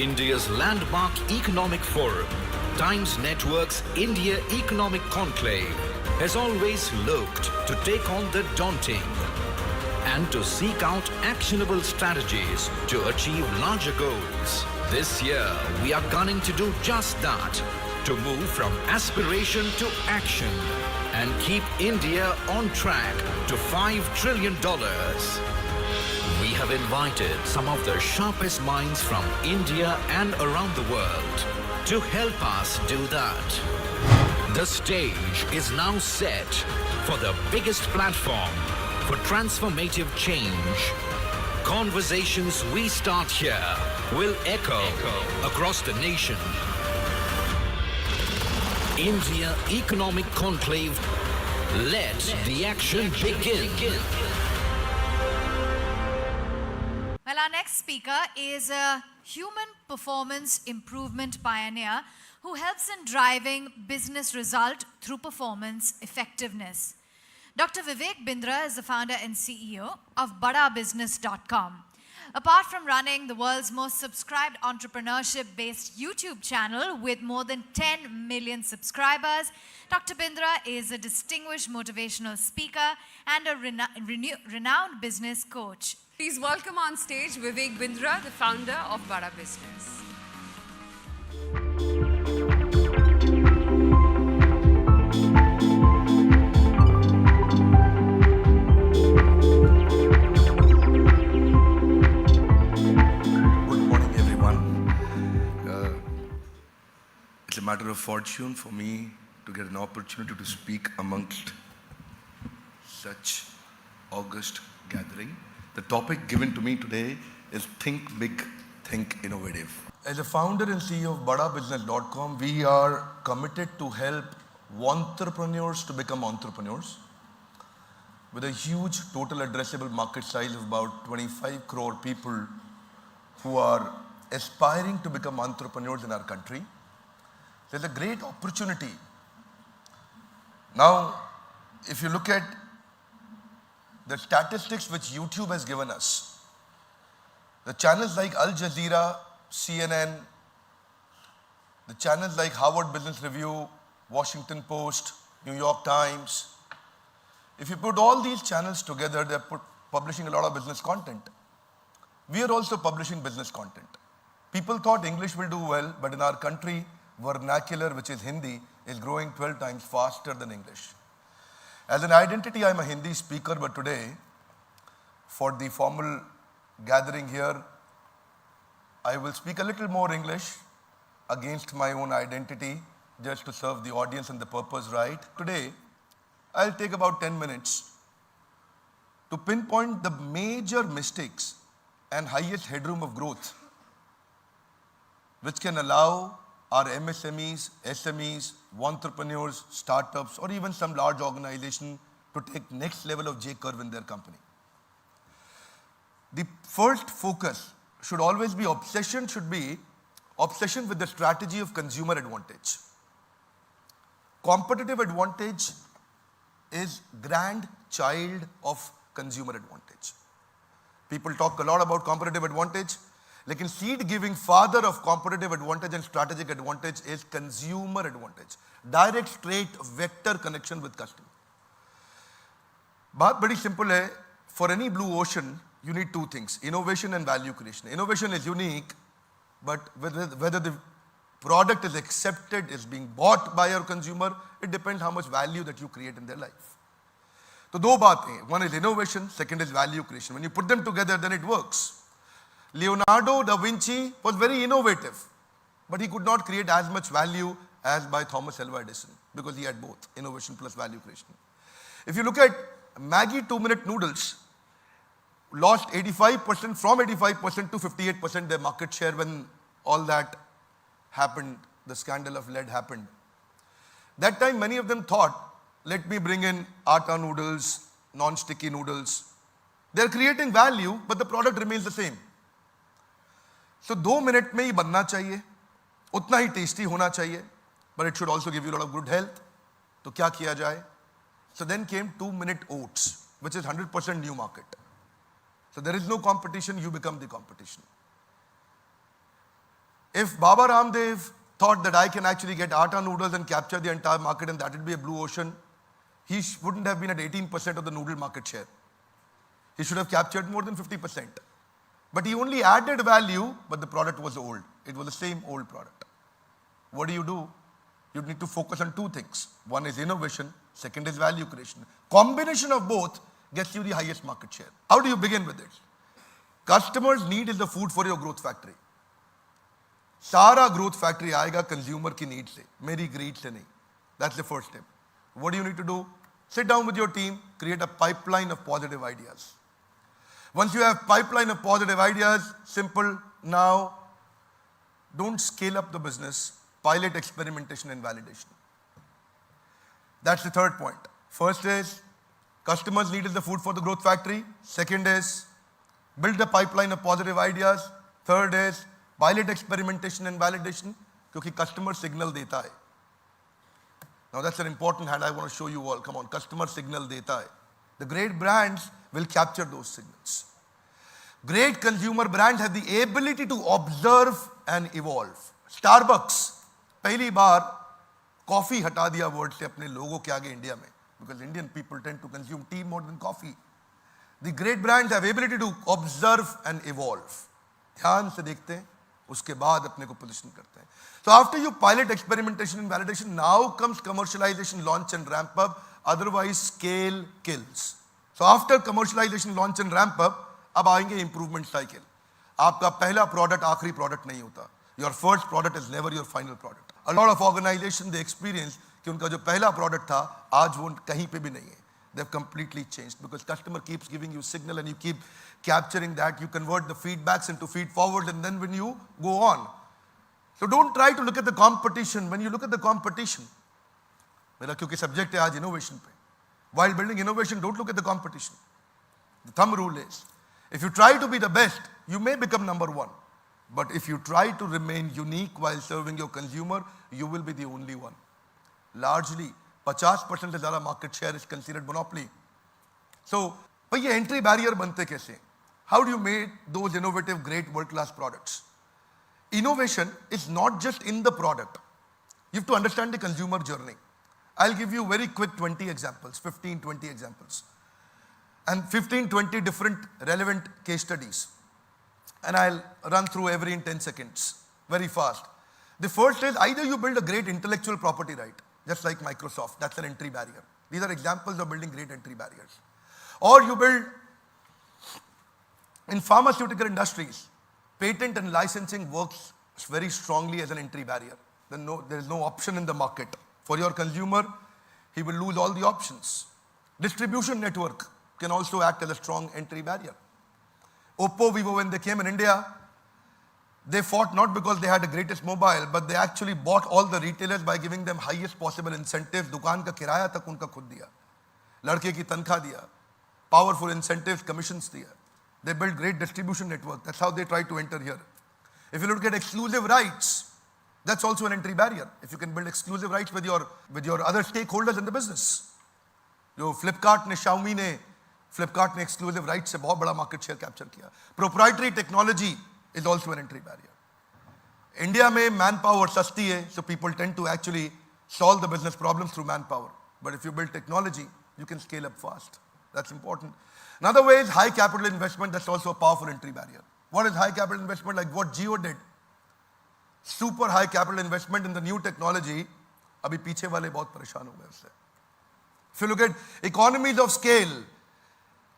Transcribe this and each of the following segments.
India's landmark economic forum, Times Network's India Economic Conclave, has always looked to take on the daunting and to seek out actionable strategies to achieve larger goals. This year, we are gunning to do just that, to move from aspiration to action and keep India on track to $5 trillion. We have invited some of the sharpest minds from India and around the world to help us do that. The stage is now set for the biggest platform for transformative change. Conversations we start here will echo across the nation. India Economic Conclave, let the action begin. Well, our next speaker is a human performance improvement pioneer who helps in driving business result through performance effectiveness. Dr. Vivek Bindra is the founder and CEO of Bada Apart from running the world's most subscribed entrepreneurship-based YouTube channel with more than 10 million subscribers, Dr. Bindra is a distinguished motivational speaker and a renowned business coach. Please welcome on stage Vivek Bindra, the founder of Bada Business. It's a matter of fortune for me to get an opportunity to speak amongst such august gathering. The topic given to me today is Think Big, Think Innovative. As a founder and CEO of BadaBusiness.com, we are committed to help entrepreneurs to become entrepreneurs with a huge total addressable market size of about 25 crore people who are aspiring to become entrepreneurs in our country. There's a great opportunity. Now, if you look at the statistics which YouTube has given us, the channels like Al Jazeera, CNN, the channels like Harvard Business Review, Washington Post, New York Times, if you put all these channels together, they're publishing a lot of business content. We are also publishing business content. People thought English will do well, but in our country, vernacular, which is Hindi, is growing 12 times faster than English. As an identity, I'm a Hindi speaker, but today, for the formal gathering here, I will speak a little more English against my own identity, just to serve the audience and the purpose right. Today, I'll take about 10 minutes to pinpoint the major mistakes and highest headroom of growth, which can allow our MSMEs, SMEs, entrepreneurs, startups, or even some large organization to take next level of J-curve in their company. The first focus should always be obsession with the strategy of consumer advantage. Competitive advantage is grandchild of consumer advantage. People talk a lot about competitive advantage. Like in seed-giving father of competitive advantage and strategic advantage is consumer advantage. Direct, straight, vector connection with customer. Baat badi simple hai. For any blue ocean, you need two things, innovation and value creation. Innovation is unique, but whether the product is accepted, is being bought by your consumer, it depends how much value that you create in their life. So, do baatein. One is innovation, second is value creation. When you put them together, then it works. Leonardo da Vinci was very innovative, but he could not create as much value as by Thomas Alva Edison because he had both, innovation plus value creation. If you look at Maggi 2-minute noodles, lost 85%, from 85% to 58% their market share when all that happened, the scandal of lead happened. That time many of them thought, let me bring in atta noodles, non-sticky noodles. They're creating value, but the product remains the same. So 2 minutes में ही बनना चाहिए, उतना ही tasty होना चाहिए, but it should also give you a lot of good health. तो क्या किया जाए? So then came 2-minute oats, which is 100% new market. So there is no competition, you become the competition. If Baba Ramdev thought that I can actually get atta noodles and capture the entire market and that would be a blue ocean, he wouldn't have been at 18% of the noodle market share. He should have captured more than 50%. But he only added value, but the product was old. It was the same old product. What do? You need to focus on two things. One is innovation, second is value creation. Combination of both gets you the highest market share. How do you begin with it? Customers' need is the food for your growth factory. सारा growth factory आएगा consumer की need से, मेरी greed से नहीं. That's the first step. What do you need to do? Sit down with your team, create a pipeline of positive ideas. Once you have pipeline of positive ideas, simple now, don't scale up the business, pilot experimentation and validation. That's the third point. First is, customers' need is the food for the growth factory. Second is, build a pipeline of positive ideas. Third is, pilot experimentation and validation, क्योंकि customer signal देता है. Now that's an important hand I want to show you all. Come on, customer signal देता है. The great brands will capture those signals. Great consumer brands have the ability to observe and evolve. Starbucks पहली बार coffee हटा दिया word से अपने लोगों के आगे इंडिया में, because Indian people tend to consume tea more than coffee. The great brands have ability to observe and evolve. ध्यान से देखते हैं, उसके बाद अपने को पोजीशन करते हैं. So after you pilot experimentation and validation, now comes commercialization, launch and ramp up. Otherwise scale kills. So after commercialization, launch and ramp up, अब आएंगे improvement cycle. आपका पहला product आखिरी product नहीं होता. Your first product is never your final product. A lot of organizations they experience कि उनका जो पहला product था आज वो कहीं पे भी नहीं है. They've completely changed because customer keeps giving you signal and you keep capturing that. You convert the feedbacks into feed forward and then when you go on. So don't try to look at the competition. When you look at the competition, मेरा क्योंकि subject है आज innovation पे. While building innovation, don't look at the competition. The thumb rule is, if you try to be the best, you may become number one. But if you try to remain unique while serving your consumer, you will be the only one. Largely, 50% से ज़्यादा market share is considered monopoly. So, भाई ये entry barrier बनते कैसे? How do you make those innovative, great, world-class products? Innovation is not just in the product. You have to understand the consumer journey. I'll give you very quick 20 examples, 15, 20 examples. And 15, 20 different relevant case studies. And I'll run through every in 10 seconds, very fast. The first is either you build a great intellectual property right, just like Microsoft, that's an entry barrier. These are examples of building great entry barriers. Or you build, in pharmaceutical industries, patent and licensing works very strongly as an entry barrier. There is no option in the market. For your consumer, he will lose all the options. Distribution network can also act as a strong entry barrier. Oppo, Vivo, when they came in India, they fought not because they had the greatest mobile, but they actually bought all the retailers by giving them highest possible incentives. दुकान का किराया तक उनका खुद दिया, लड़के की तनख्वाह दिया, powerful incentives, commissions दिया. They built great distribution network. That's how they try to enter here. If you look at exclusive rights, that's also an entry barrier. If you can build exclusive rights with your other stakeholders in the business. जो Flipkart ने, Xiaomi ने, Flipkart ने exclusive rights से बहुत बड़ा market share capture किया. Proprietary technology is also an entry barrier. India में manpower सस्ती है, so people tend to actually solve the business problems through manpower. But if you build technology, you can scale up fast. That's important. Another way is high capital investment. That's also a powerful entry barrier. What is high capital investment? Like what Jio did. Super high capital investment in the new technology. अभी पीछे वाले बहुत परेशान हो गए उससे. If you look at economies of scale,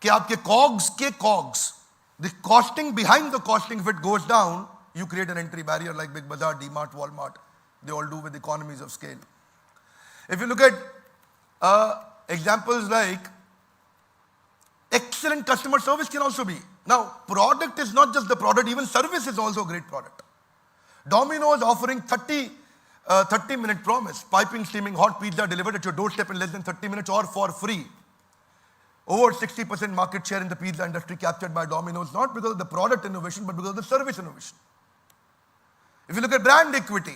कि आपके COGS, the costing behind the costing, if it goes down, you create an entry barrier like Big Bazaar, DMart, Walmart. They all do with economies of scale. If you look at examples like excellent customer service can also be. Now, product is not just the product, even service is also a great product. Domino's offering 30-minute promise, piping, steaming hot pizza delivered at your doorstep in less than 30 minutes or for free. Over 60% market share in the pizza industry captured by Domino's, not because of the product innovation, but because of the service innovation. If you look at brand equity,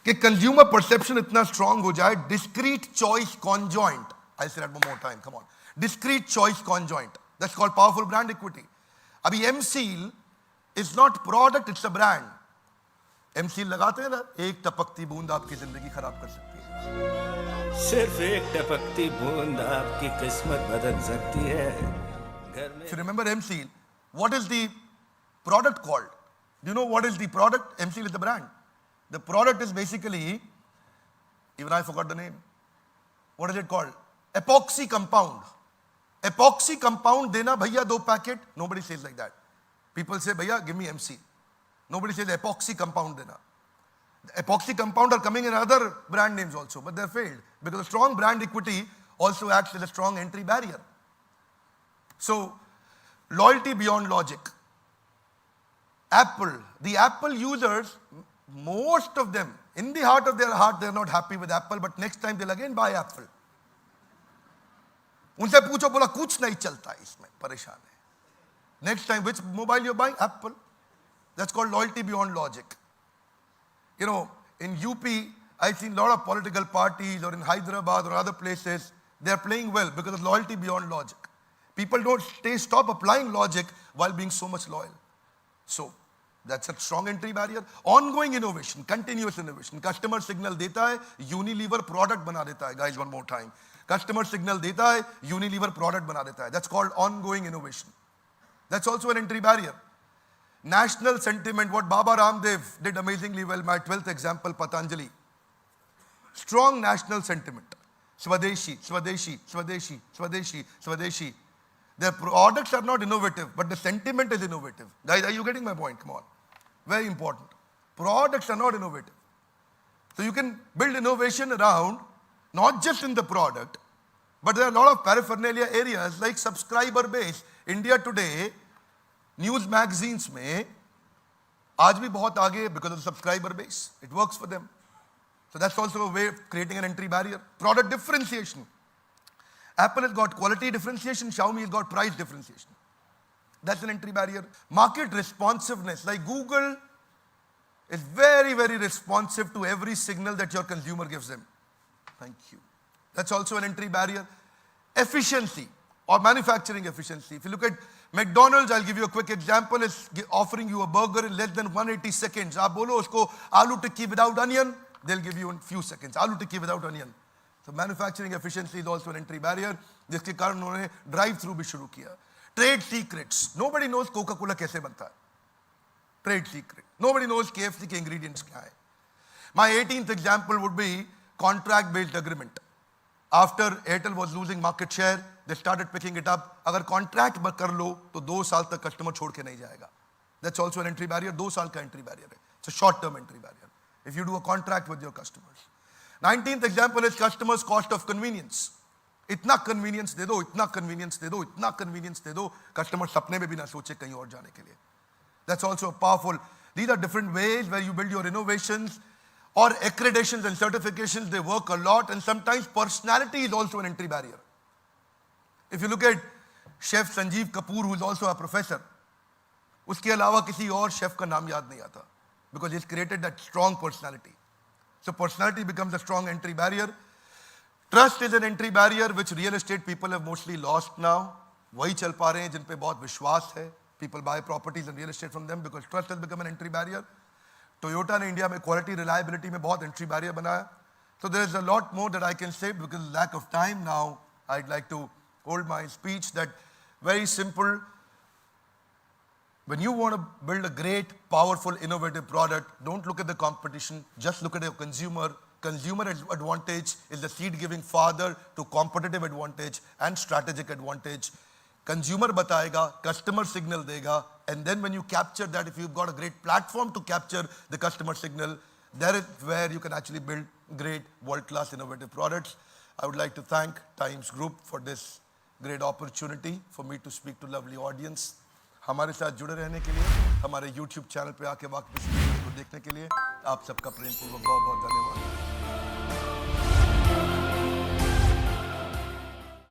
कि consumer perception इतना strong हो जाए, discrete choice conjoint. I'll say that one more time, come on. Discrete choice conjoint. That's called powerful brand equity. अभी M-Seal is not product, it's a brand. MC लगाते हैं ना, एक टपकती बूंद आपकी जिंदगी खराब कर सकती है। सिर्फ एक टपकती बूंद आपकी किस्मत बदल सकती है। घर में If you remember MC, what is the product called? Do you know what is the product? MC is the brand. The product is basically, even I forgot the name. What is it called? Epoxy compound. Epoxy compound dena bhaiya 2 packet. Nobody says like that. People say bhaiya give me MC. Nobody says epoxy compound dena. The epoxy compound are coming in other brand names also, but they're failed because a strong brand equity also acts as a strong entry barrier. So, loyalty beyond logic. Apple, the Apple users, most of them, in the heart of their heart, they're not happy with Apple, but next time they'll again buy Apple. उनसे पूछो, बोला कुछ नहीं चलता इसमें, परेशान है. Next time, which mobile you're buying? Apple. That's called loyalty beyond logic. You know, in UP, I've seen a lot of political parties, or in Hyderabad or other places, they're playing well because of loyalty beyond logic. People don't stop applying logic while being so much loyal. So, that's a strong entry barrier. Ongoing innovation, continuous innovation. Customer signal deta hai, Unilever product bana deta hai. Guys, one more time. Customer signal deta hai, Unilever product bana deta hai. That's called ongoing innovation. That's also an entry barrier. National sentiment, what Baba Ramdev did amazingly well, my 12th example, Patanjali. Strong national sentiment. Swadeshi, Swadeshi, Swadeshi, Swadeshi, Swadeshi. Their products are not innovative, but the sentiment is innovative. Guys, are you getting my point? Come on. Very important. Products are not innovative. So you can build innovation around, not just in the product, but there are a lot of paraphernalia areas like subscriber base. India today, news magazines में आज भी बहुत आगे because of the subscriber base. It works for them. So that's also a way of creating an entry barrier. Product differentiation. Apple has got quality differentiation, Xiaomi has got price differentiation. That's an entry barrier. Market responsiveness, like Google is very, very responsive to every signal that your consumer gives them. Thank you. That's also an entry barrier. Efficiency or manufacturing efficiency. If you look at McDonald's, I'll give you a quick example, is offering you a burger in less than 180 seconds. आप बोलो उसको आलू टिक्की without onion, they'll give you in few seconds. आलू टिक्की without onion. So manufacturing efficiency is also an entry barrier, जिसके कारण उन्होंने drive through भी शुरू किया. Trade secrets. Nobody knows Coca-Cola कैसे बनता है. Trade secret. Nobody knows KFC के ingredients क्या है. My 18th example would be contract-based agreement. After Airtel was losing market share, they started picking it up. अगर contract कर लो, तो 2 साल तक customer छोड़ के नहीं जाएगा. That's also an entry barrier. 2 साल का entry barrier है. It's a short-term entry barrier. If you do a contract with your customers. 19th example is customers' cost of convenience. इतना convenience दे दो, इतना convenience दे दो, इतना convenience दे दो, customer सपने में भी ना सोचे कहीं और जाने के लिए. That's also powerful. These are different ways where you build your innovations or accreditations and certifications. They work a lot, and sometimes personality is also an entry barrier. If you look at Chef Sanjeev Kapoor, who is also a professor, उसके अलावा किसी और chef का नाम याद नहीं आता because he's created that strong personality. So personality becomes a strong entry barrier. Trust is an entry barrier which real estate people have mostly lost now. वही चल पा रहे हैं जिन पे बहुत विश्वास है. People buy properties and real estate from them because trust has become an entry barrier. Toyota ने इंडिया में quality reliability में बहुत entry barrier बनाया. So there is a lot more that I can say because of lack of time now. I'd like to hold my speech that very simple. When you want to build a great, powerful, innovative product, don't look at the competition, just look at your consumer. Consumer advantage is the seed-giving father to competitive advantage and strategic advantage. Consumer बताएगा, customer signal देगा, and then when you capture that, if you've got a great platform to capture the customer signal, there is where you can actually build great, world-class, innovative products. I would like to thank Times Group for this great opportunity for me to speak to lovely audience. हमारे साथ जुड़े रहने के लिए, हमारे YouTube channel पे आके वाकई को देखने के लिए आप सबका प्रेमपूर्वक बहुत बहुत धन्यवाद.